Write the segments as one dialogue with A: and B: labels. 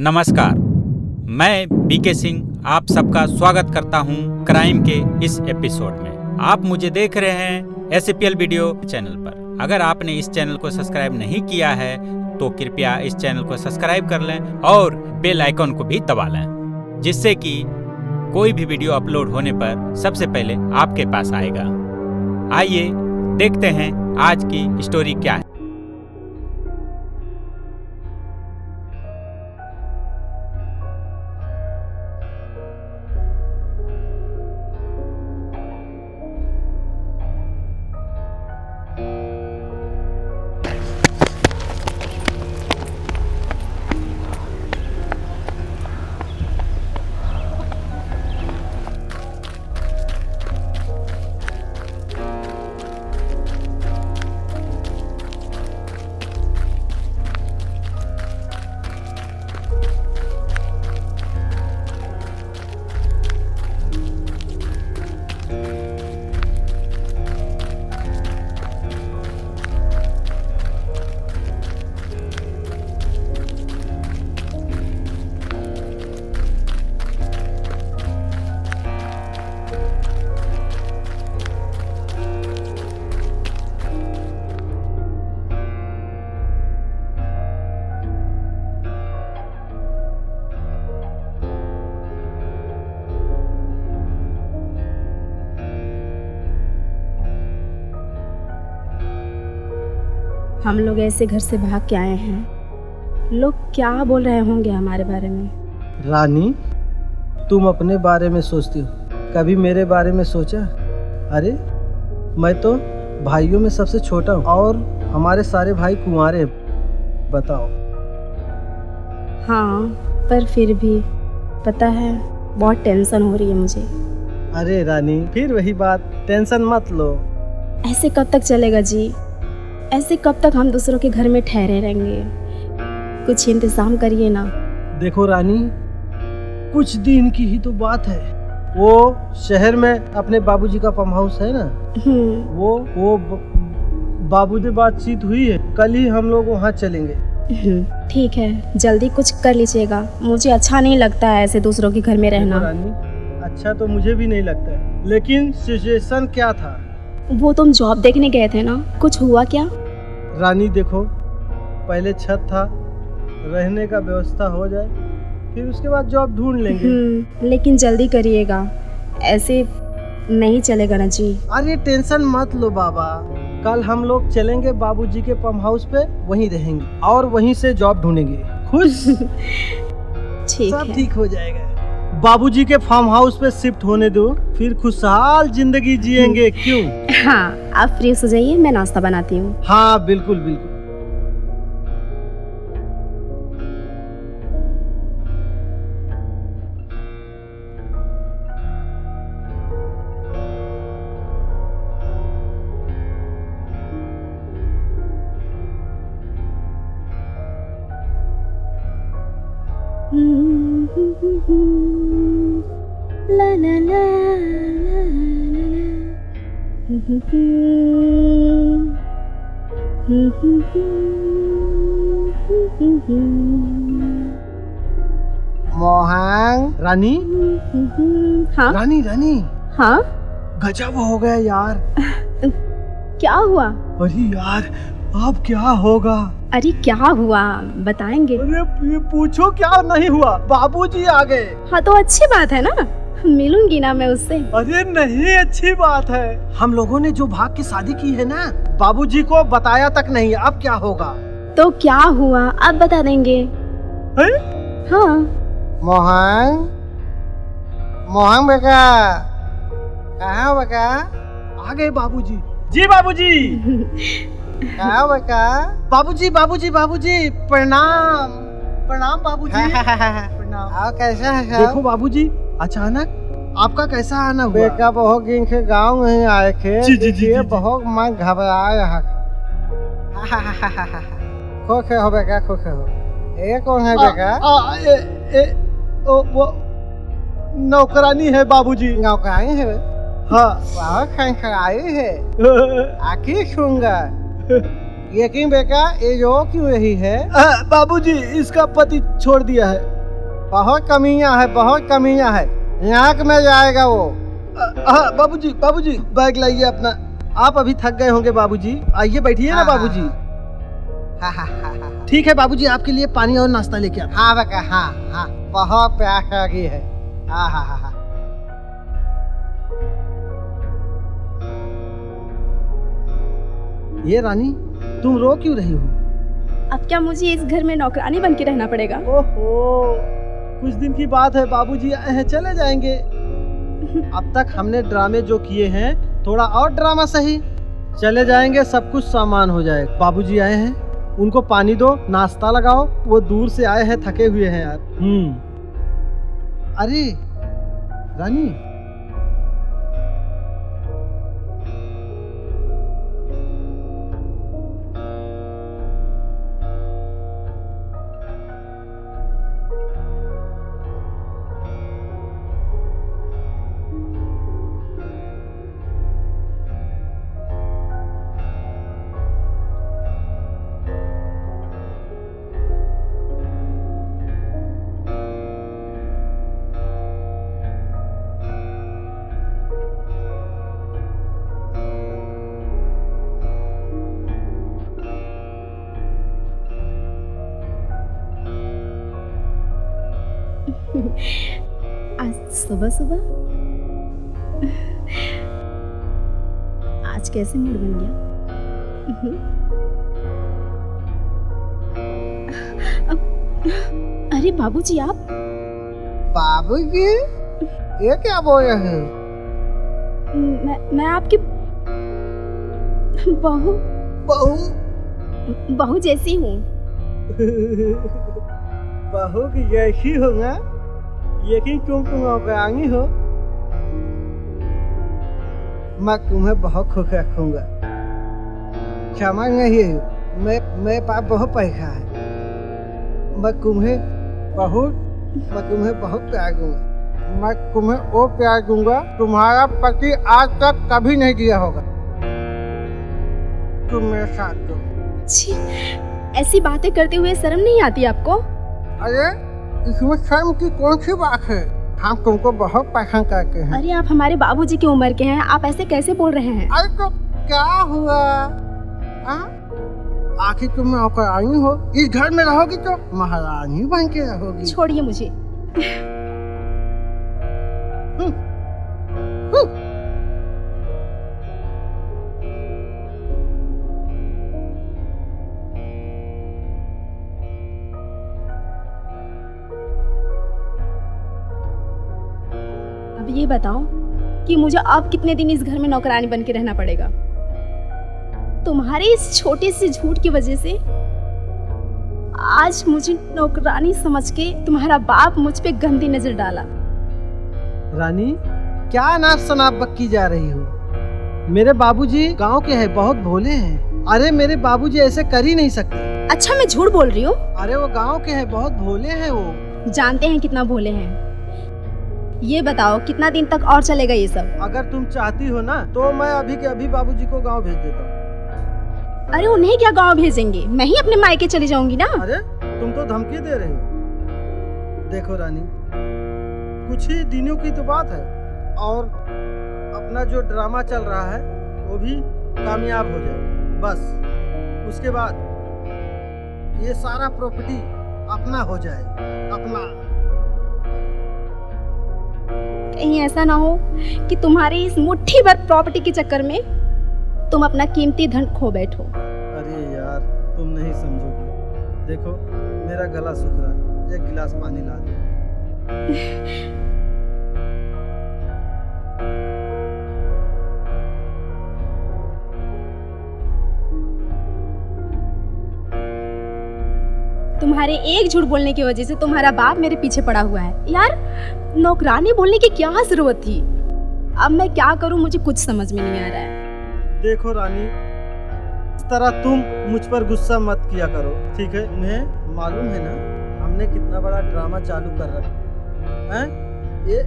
A: नमस्कार, मैं बीके सिंह आप सबका स्वागत करता हूं क्राइम के इस एपिसोड में। आप मुझे देख रहे हैं SAPL वीडियो चैनल पर। अगर आपने इस चैनल को सब्सक्राइब नहीं किया है तो कृपया इस चैनल को सब्सक्राइब कर लें और बेल आइकन को भी दबा लें, जिससे कि कोई भी वीडियो अपलोड होने पर सबसे पहले आपके पास आएगा। आइए देखते हैं आज की स्टोरी क्या है।
B: हम लोग ऐसे घर से भाग के आए हैं, लोग क्या बोल रहे होंगे हमारे बारे में।
C: रानी, तुम अपने बारे में सोचती हो, कभी मेरे बारे में सोचा? अरे मैं तो भाइयों में सबसे छोटा हूँ और हमारे सारे भाई कुंवारे हैं। बताओ।
B: हाँ, पर फिर भी पता है बहुत टेंशन हो रही है मुझे।
C: अरे रानी, फिर वही बात, टेंशन मत लो।
B: ऐसे कब तक चलेगा जी? ऐसे कब तक हम दूसरों के घर में ठहरे रहेंगे? कुछ इंतजाम करिए ना।
C: देखो रानी, कुछ दिन की ही तो बात है। वो शहर में अपने बाबूजी का फार्म हाउस है ना, वो बाबू से बातचीत हुई है, कल ही हम लोग वहाँ चलेंगे।
B: ठीक है, जल्दी कुछ कर लीजिएगा। मुझे अच्छा नहीं लगता है ऐसे दूसरों के घर में रहना।
C: रानी, अच्छा तो मुझे भी नहीं लगता है, लेकिन सिचुएशन क्या था?
B: वो तुम जॉब देखने गए थे ना, कुछ हुआ क्या?
C: रानी देखो, पहले छत था, रहने का व्यवस्था हो जाए, फिर उसके बाद जॉब ढूंढ लेंगे।
B: लेकिन जल्दी करिएगा, ऐसे नहीं चलेगा ना जी।
C: अरे टेंशन मत लो बाबा, कल हम लोग चलेंगे बाबूजी के फार्म हाउस पे, वहीं रहेंगे और वहीं से जॉब ढूंढेंगे। खुश?
B: ठीक
C: सब
B: है,
C: ठीक हो जाएगा। बाबूजी के फार्म हाउस पे शिफ्ट होने दो, फिर खुशहाल जिंदगी जिएंगे। क्यों?
B: हाँ, आप फ्रेश हो जाइए, मैं नाश्ता बनाती हूँ।
C: हाँ बिल्कुल बिल्कुल।
B: ला ला ला
C: मोहन। रानी,
B: हाँ
C: रानी रानी,
B: हाँ,
C: गजब हो गया यार।
B: क्या हुआ?
C: अरे यार, अब क्या होगा?
B: अरे क्या हुआ बताएंगे?
C: अरे ये पूछो क्या नहीं हुआ, बाबूजी आ गए।
B: हाँ तो अच्छी बात है ना, मिलूंगी ना मैं उससे।
C: अरे नहीं, अच्छी बात है। हम लोगों ने जो भाग की शादी की है ना, बाबूजी को बताया तक नहीं। अब क्या होगा?
B: तो क्या हुआ अब बता देंगे।
C: है?
B: हाँ।
C: मोहन, मोहन बेटा, कहाँ बेटा? आ गए बाबूजी। जी बाबूजी। कहाँ बेटा? बाबूजी बाबूजी बाबूजी, प्रणाम प्रणाम बाबूजी। प्रणाम। आओ, कैसा है? देखो बाबूजी, अचानक आपका कैसा आना हुआ? बेटा बहुत दिन के गांव में आए थे। जी, बहुत मन घबरा रहा। खुश हो बेटा, खुश हो। ये कौन है बेटा? वो नौकरानी है बाबूजी। नौकरानी है? हाँ। बहुत खनखनाई है। आखिर सुनगा। लेकिन बेटा ये रो क्यों रही है? बाबूजी, इसका पति छोड़ दिया है। बहुत कमियां है, बहुत कमियां है। यहाँ में जाएगा वो। हाँ बाबूजी बैग लाइए अपना। आप अभी थक गए होंगे बाबूजी, आइए बैठिए ना बाबूजी। ठीक है बाबूजी, आपके लिए पानी और नाश्ता लेके आता। हाँ बेटा, हाँ बहुत प्यास लगी है। हाँ। ये रानी, तुम रो क्यों रही हो?
B: अब क्या मुझे इस घर में नौकरानी बन के रहना पड़ेगा?
C: ओहो, कुछ दिन की बात है, बाबूजी आए हैं, चले जाएंगे। अब तक हमने ड्रामे जो किए हैं, थोड़ा और ड्रामा सही। चले जाएंगे, सब कुछ सामान हो जाए। बाबूजी आए हैं, उनको पानी दो, नाश्ता लगाओ। वो दूर से आए हैं, थके हुए हैं यार। अरे रानी,
B: आज सुबह आज कैसे मूड बन गया? अरे बाबूजी, आप?
C: बाबूजी, ये क्या बोल रहे हैं?
B: मैं आपकी बहू जैसी हूँ।
C: बहू की जैसी हो ना, यकीन तुम नौकरानी हो। मैं तुम्हें बहुत खुश रखूंगा। समझ नहीं, मेरे पास बहुत पैसा है। मैं तुम्हें बहुत प्यार दूंगा। मैं तुम्हें वो प्यार दूंगा तुम्हारा पति आज तक कभी नहीं दिया होगा। तुम मेरे साथ दो।
B: छी, ऐसी बातें करते हुए शर्म नहीं आती आपको?
C: अरे इसमें शर्म की कौन सी बात है? हम तुमको बहुत पसंद करते हैं।
B: अरे आप हमारे बाबूजी की उम्र के हैं, आप ऐसे कैसे बोल रहे हैं?
C: अरे तो क्या हुआ? आखिर तुम नौकरानी हो, इस घर में रहोगी तो महारानी बन के रहोगी।
B: छोड़िए मुझे। अब ये बताओ कि मुझे अब कितने दिन इस घर में नौकरानी बन के रहना पड़ेगा? तुम्हारे इस छोटे से झूठ की वजह से आज मुझे नौकरानी समझ के तुम्हारा बाप मुझ पे गंदी नजर डाला।
C: रानी, क्या अनाप शनाप बक्की जा रही हो? मेरे बाबूजी गांव के हैं, बहुत भोले हैं। अरे मेरे बाबूजी ऐसे कर ही नहीं सकते।
B: अच्छा, मैं झूठ बोल रही हूँ?
C: अरे वो गांव के हैं, बहुत भोले हैं वो।
B: जानते हैं कितना भोले हैं। ये बताओ कितना दिन तक और चलेगा ये सब?
C: अगर तुम चाहती हो ना तो मैं अभी के अभी बाबूजी को गांव भेज देता हूँ।
B: अरे उन्हें क्या गांव भेजेंगे, मैं ही अपने मायके चली जाऊंगी ना।
C: अरे तुम तो धमकी दे रही हो। देखो रानी, कुछ ही दिनों की तो बात है और अपना जो ड्रामा चल रहा है वो भी कामयाब हो जाए। बस उसके बाद ये सारा प्रॉपर्टी अपना हो जाए, अपना।
B: कहीं ऐसा ना हो कि तुम्हारी इस मुट्ठी भर प्रॉपर्टी के चक्कर में तुम अपना कीमती धन खो बैठो।
C: अरे यार, तुम नहीं समझोगे। देखो मेरा गला सूख रहा है, एक गिलास पानी ला दो।
B: तुम्हारे एक झूठ बोलने की वजह से तुम्हारा बाप मेरे पीछे पड़ा हुआ है। यार, नौकरानी बोलने की क्या जरूरत थी? अब मैं क्या करूं, मुझे कुछ समझ में नहीं आ रहा है।
C: देखो रानी, इस तरह तुम मुझ पर गुस्सा मत किया करो, ठीक है? उन्हें मालूम है ना हमने कितना बड़ा ड्रामा चालू कर रखा है। ये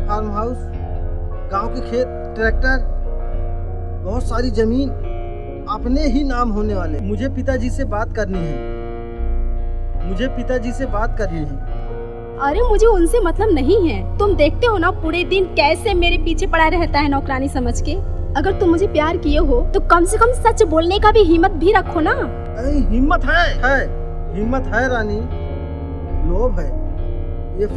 C: फार्म हाउस, गांव के खेत, ट्रैक्टर, बहुत सारी जमीन अपने ही नाम होने वाले। मुझे पिताजी से बात करनी है।
B: अरे मुझे उनसे मतलब नहीं है। तुम देखते हो ना पूरे दिन कैसे मेरे पीछे पड़ा रहता है नौकरानी समझ के। अगर तुम मुझे प्यार किए हो तो कम से कम सच बोलने का भी हिम्मत भी रखो ना।
C: हिम्मत है हिम्मत है रानी, लोभ है। ये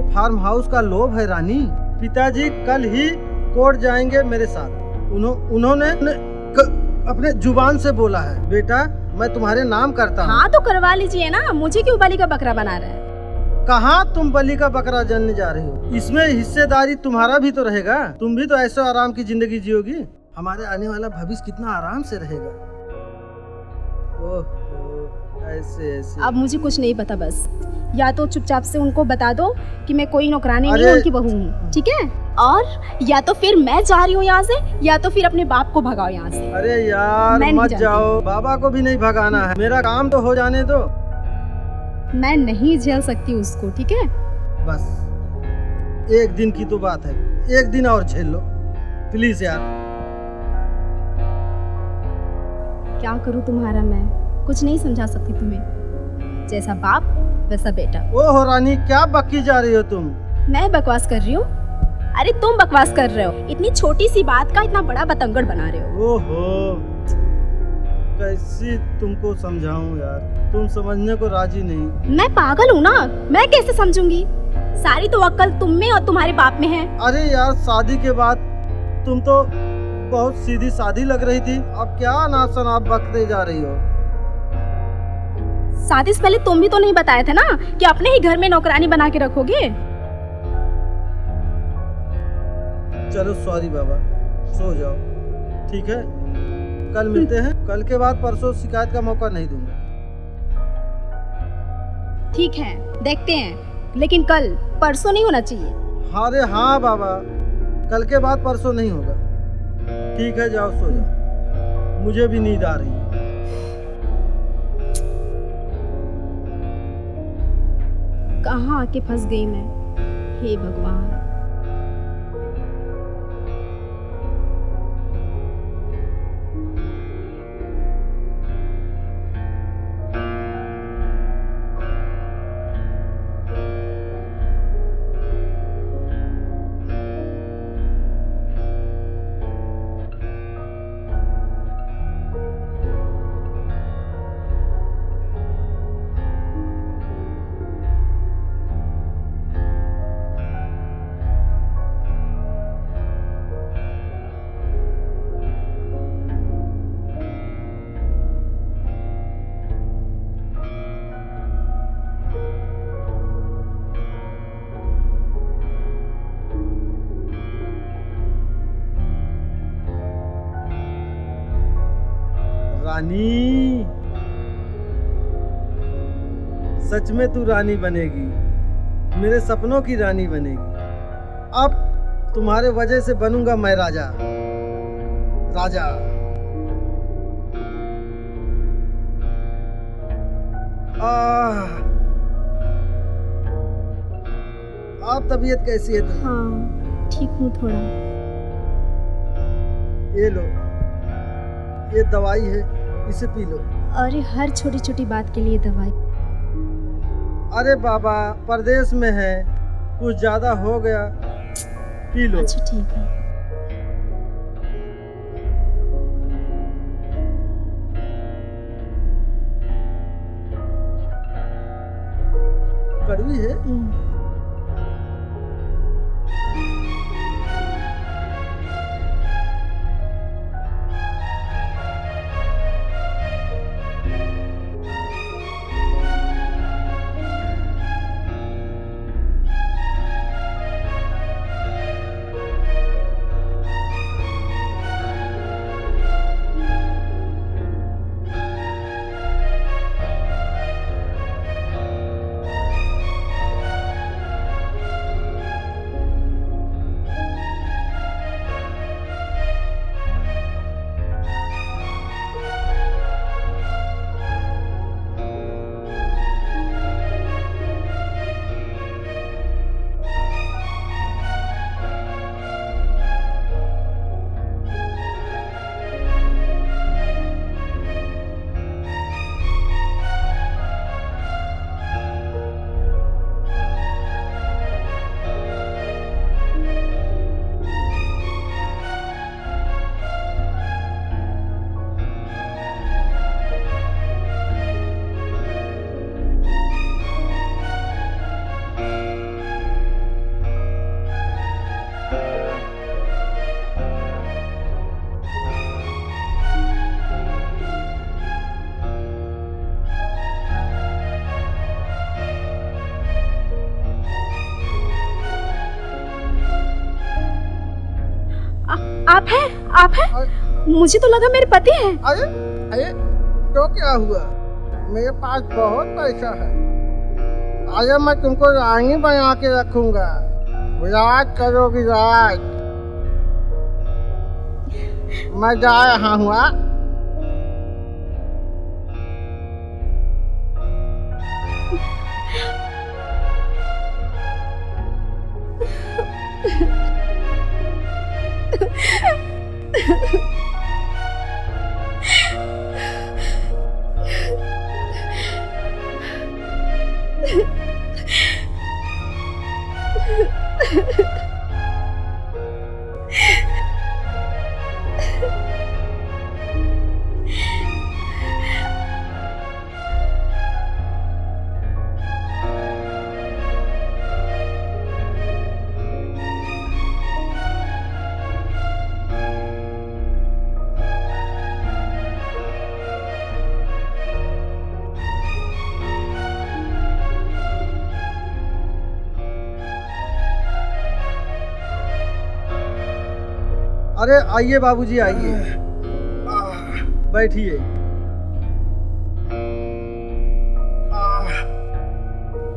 C: फार्म हाउस का लोभ है रानी। पिताजी कल ही कोर्ट जाएंगे मेरे साथ। उन्होंने अपने जुबान से बोला है, बेटा मैं तुम्हारे नाम करता हूँ।
B: हाँ तो करवा लीजिए ना, मुझे क्यों बलि का बकरा बना रहा है।
C: कहाँ तुम बलि का बकरा जनने जा रही हो? इसमें हिस्सेदारी तुम्हारा भी तो रहेगा। तुम भी तो ऐसे आराम की जिंदगी जियोगी। हमारे आने वाला भविष्य कितना आराम से रहेगा। ओह ऐसे।
B: अब मुझे कुछ नहीं पता, बस या तो चुपचाप से उनको बता दो कि मैं कोई नौकरानी नहीं, उनकी बहू हूँ, ठीक है? और या तो फिर मैं जा रही हूँ यहाँ से, या तो फिर अपने बाप को भगाओ यहाँ से।
C: अरे यार मत जाओ, बाबा को भी नहीं भगाना है, मेरा काम तो हो जाने दो।
B: मैं नहीं झेल सकती उसको, ठीक है?
C: बस एक दिन की तो बात है, एक दिन और झेल लो प्लीज यार।
B: क्या करूँ तुम्हारा मैं, कुछ नहीं समझा सकती तुम्हें। जैसा बाप वैसा बेटा।
C: ओहो रानी क्या बकी जा रही हो तुम?
B: मैं बकवास कर रही हूँ? अरे तुम बकवास कर रहे हो, इतनी छोटी सी बात का इतना बड़ा बतंगड़ बना रहे हो।
C: ओहो कैसी तुमको समझाऊं यार, तुम समझने को राजी नहीं।
B: मैं पागल हूँ ना, मैं कैसे समझूंगी? सारी तो अक्ल तुम में और तुम्हारे बाप में है।
C: अरे यार शादी के बाद तुम तो बहुत सीधी सादी लग रही थी, अब क्या अनाप शनाप बकते जा रही हो?
B: शादी से पहले तुम भी तो नहीं बताए थे ना कि अपने ही घर में नौकरानी बना के रखोगे।
C: चलो सॉरी बाबा, सो जाओ ठीक है, कल मिलते हैं। कल के बाद परसों शिकायत का मौका नहीं दूंगा।
B: ठीक है देखते हैं, लेकिन कल परसों नहीं होना चाहिए।
C: अरे हाँ बाबा, कल के बाद परसों नहीं होगा। ठीक है जाओ सो जाओ, मुझे भी नींद आ रही है।
B: कहाँ आके फंस गई मैं, हे भगवान।
C: रानी सच में तू रानी बनेगी, मेरे सपनों की रानी बनेगी। अब तुम्हारे वजह से बनूंगा मैं राजा। राजा आप तबीयत कैसी है तुम्हारी?
B: हाँ ठीक हूँ थोड़ा।
C: ये लो, ये दवाई है, इसे पी लो।
B: अरे हर छोटी छोटी बात के लिए दवाई?
C: अरे बाबा परदेश में है, कुछ ज्यादा हो गया, पी लो।
B: अच्छा ठीक है।
C: कड़वी है?
B: आप हैं? मुझे तो लगा मेरे पति हैं।
C: अरे अरे तो क्या हुआ, मेरे पास बहुत पैसा है। अरे मैं तुमको रानी बना के रखूंगा, राज करोगी राज। मैं जा रहा हूँ। अरे आइए बाबूजी आइए, बैठिए।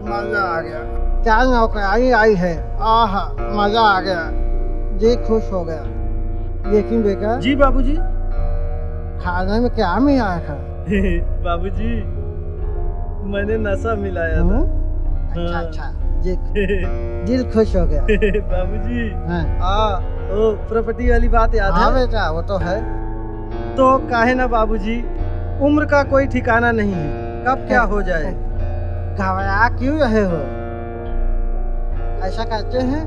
C: मजा आ गया, क्या नौकरानी आई है। आहा मजा आ गया, जी खुश हो गया। लेकिन बेटा। जी बाबूजी। खाने में क्या मिलाया था? बाबूजी मैंने नशा मिलाया था। अच्छा अच्छा, दिल खुश हो गया। बाबूजी ओ प्रॉपर्टी वाली बात याद है? हाँ बेटा वो तो है। तो काहे ना बाबूजी, उम्र का कोई ठिकाना नहीं है, कब क्या हो जाए। घबरा क्यों रहे हो, ऐसा करते हैं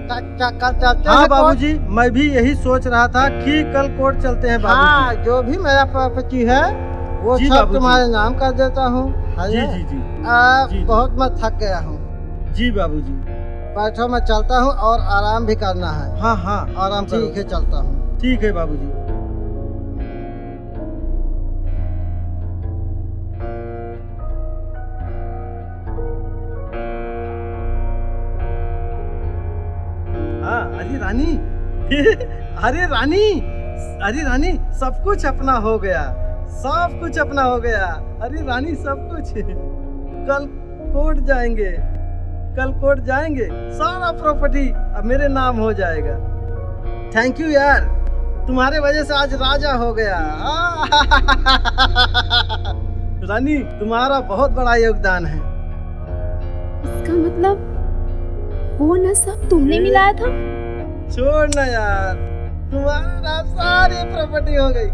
C: चलते। हाँ बाबूजी, मैं भी यही सोच रहा था कि कल कोर्ट चलते हैं बाबूजी। हाँ, जो भी मेरा प्रॉपर्टी है वो सब तुम्हारे नाम कर देता हूँ। जी जी जी, बहुत मैं थक गया हूँ। जी बाबूजी। बैठो मैं चलता हूँ, और आराम भी करना है। हाँ हाँ आराम। ठीक है चलता हूँ। ठीक है बाबूजी। हाँ अरे रानी अरे रानी सब कुछ अपना हो गया, सब कुछ अपना हो गया। अरे रानी सब कुछ। कल कोर्ट जाएंगे, सारा प्रॉपर्टी अब मेरे नाम हो जाएगा। थैंक यू यार, तुम्हारे वजह से आज राजा हो गया। रानी तुम्हारा बहुत बड़ा योगदान है।
B: इसका मतलब वो नशा तुमने मिलाया था?
C: छोड़ ना यार, तुम्हारा सारी प्रॉपर्टी हो गई।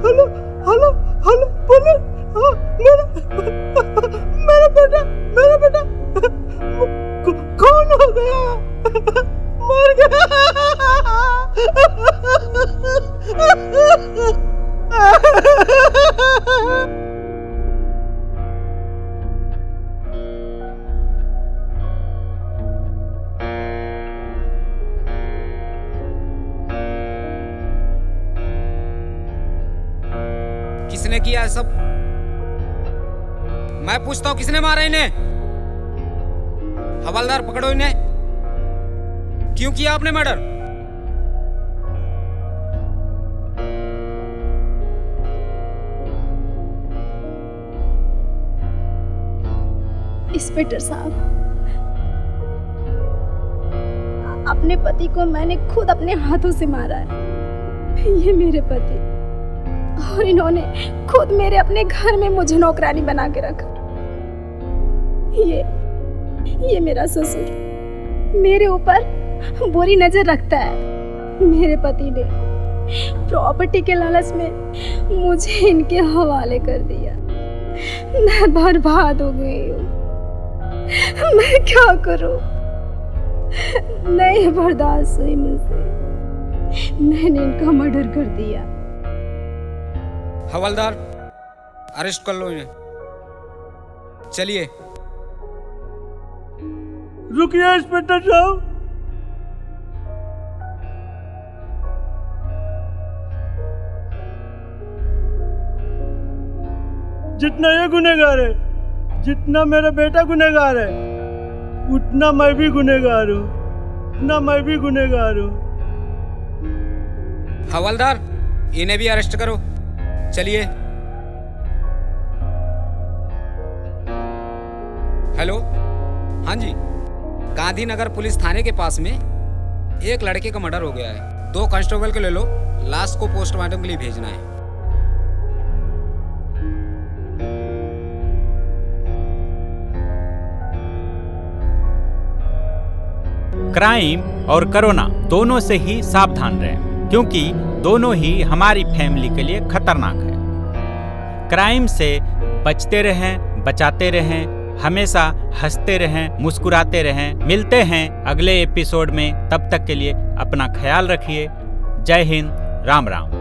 C: हेलो बोलो। मेरा बेटा कौन हो गया? मर गया।
D: किसने किया सब? मैं पूछता हूं किसने मारा इन्हें? हवलदार पकड़ो इन्हें। क्यों किया आपने मर्डर?
B: इंस्पेक्टर साहब, अपने पति को मैंने खुद अपने हाथों से मारा है। ये मेरे पति, और इन्होंने खुद मेरे अपने घर में मुझे नौकरानी बना के रखा। ये मेरा ससुर, मेरे ऊपर बुरी नजर रखता है। मेरे पति ने प्रॉपर्टी के लालच में मुझे इनके हवाले कर दिया। मैं बर्बाद हो गई हूँ। मैं क्या करूँ? नहीं बर्दाश्त हुई मुझसे। मैंने इनका मर्डर कर दिया।
D: हवलदार, अरेस्ट कर लो इन्हें। चलिए।
C: रुकिए इंस्पेक्टर साहब। जितना ये गुनहगार है, जितना मेरा बेटा गुनहगार है, उतना मैं भी गुनहगार हूँ, उतना मैं भी गुनहगार हूँ।
D: हवलदार, इन्हें भी अरेस्ट करो। चलिए। हेलो, हाँ जी, गांधीनगर पुलिस थाने के पास में एक लड़के का मर्डर हो गया है। 2 कांस्टेबल को ले लो, लाश को पोस्टमार्टम के लिए भेजना है।
A: क्राइम और कोरोना दोनों से ही सावधान रहें, क्योंकि दोनों ही हमारी फैमिली के लिए खतरनाक है। क्राइम से बचते रहें, बचाते रहें, हमेशा हंसते रहें, मुस्कुराते रहें। मिलते हैं अगले एपिसोड में, तब तक के लिए अपना ख्याल रखिए। जय हिंद, राम राम।